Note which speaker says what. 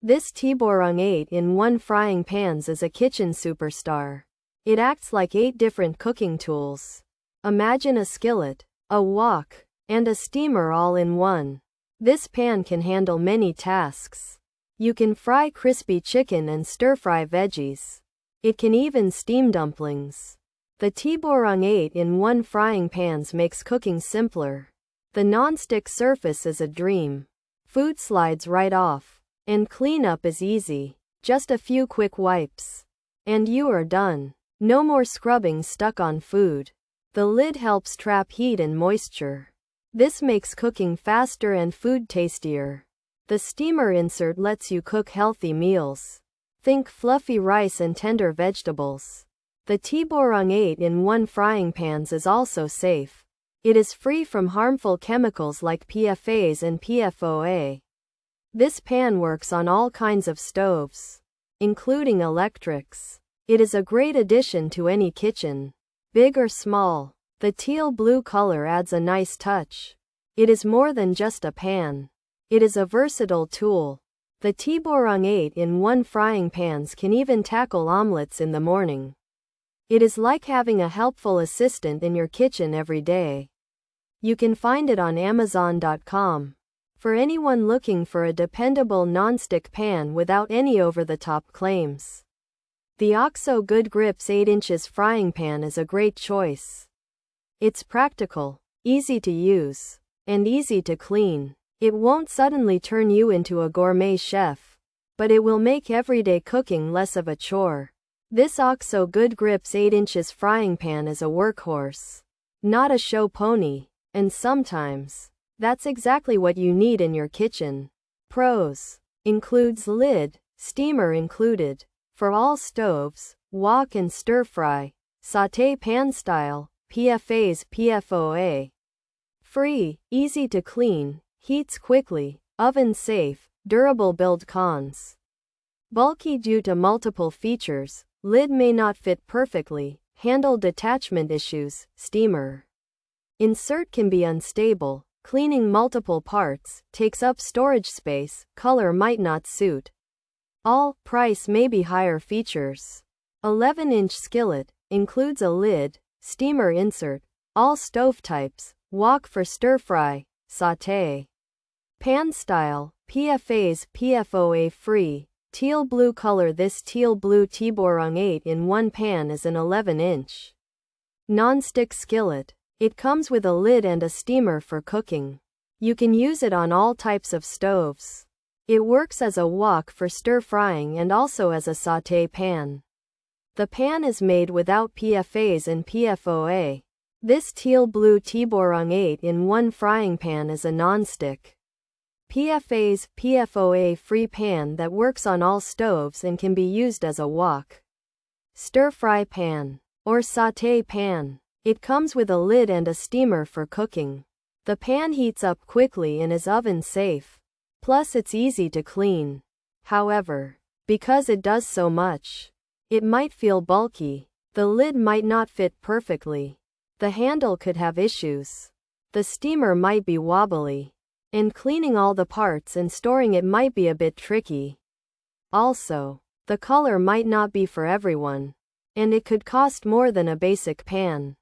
Speaker 1: This Tiborang 8-in-1 frying pans is a kitchen superstar. It acts like 8 different cooking tools. Imagine a skillet, a wok, and a steamer all in one. This pan can handle many tasks. You can fry crispy chicken and stir-fry veggies. It can even steam dumplings. The Tiborang 8-in-1 frying pans makes cooking simpler. The non-stick surface is a dream. Food slides right off. And cleanup is easy. Just a few quick wipes. And you are done. No more scrubbing stuck on food. The lid helps trap heat and moisture. This makes cooking faster and food tastier. The steamer insert lets you cook healthy meals. Think fluffy rice and tender vegetables. The Tiborang 8-in-1 frying pans is also safe. It is free from harmful chemicals like PFAS and PFOA. This pan works on all kinds of stoves, including electrics. It is a great addition to any kitchen, big or small. The teal blue color adds a nice touch. It is more than just a pan. It is a versatile tool. The Tiborang 8-in-1 frying pans can even tackle omelets in the morning. It is like having a helpful assistant in your kitchen every day. You can find it on Amazon.com. For anyone looking for a dependable non-stick pan without any over-the-top claims, the OXO Good Grips 8" frying pan is a great choice. It's practical, easy to use, and easy to clean. It won't suddenly turn you into a gourmet chef, but it will make everyday cooking less of a chore. This OXO Good Grips 8" frying pan is a workhorse, not a show pony, and sometimes that's exactly what you need in your kitchen. Pros: includes lid, steamer included, for all stoves, wok and stir fry, sauté pan style, PFAS, PFOA. Free, easy to clean, heats quickly, oven safe, durable. Build. Cons: bulky due to multiple features, lid may not fit perfectly, handle detachment issues, steamer insert can be unstable, cleaning multiple parts, takes up storage space, color might not suit all, price may be higher. Features: 11" skillet, includes a lid, steamer insert, all stove types, wok for stir fry, sauté. Pan style, PFAS, PFOA free, teal blue color. This teal blue Tiborang 8-in-1 pan is an 11" non-stick skillet. It comes with a lid and a steamer for cooking. You can use it on all types of stoves. It works as a wok for stir frying and also as a sauté pan. The pan is made without PFAS and PFOA. This teal blue Tiborang 8-in-1 frying pan is a non-stick, PFAS, PFOA free pan that works on all stoves and can be used as a wok, stir fry pan, or sauté pan. It comes with a lid and a steamer for cooking. The pan heats up quickly and is oven safe. Plus it's easy to clean. However, because it does so much, it might feel bulky. The lid might not fit perfectly. The handle could have issues. The steamer might be wobbly. And cleaning all the parts and storing it might be a bit tricky. Also, the color might not be for everyone. And it could cost more than a basic pan.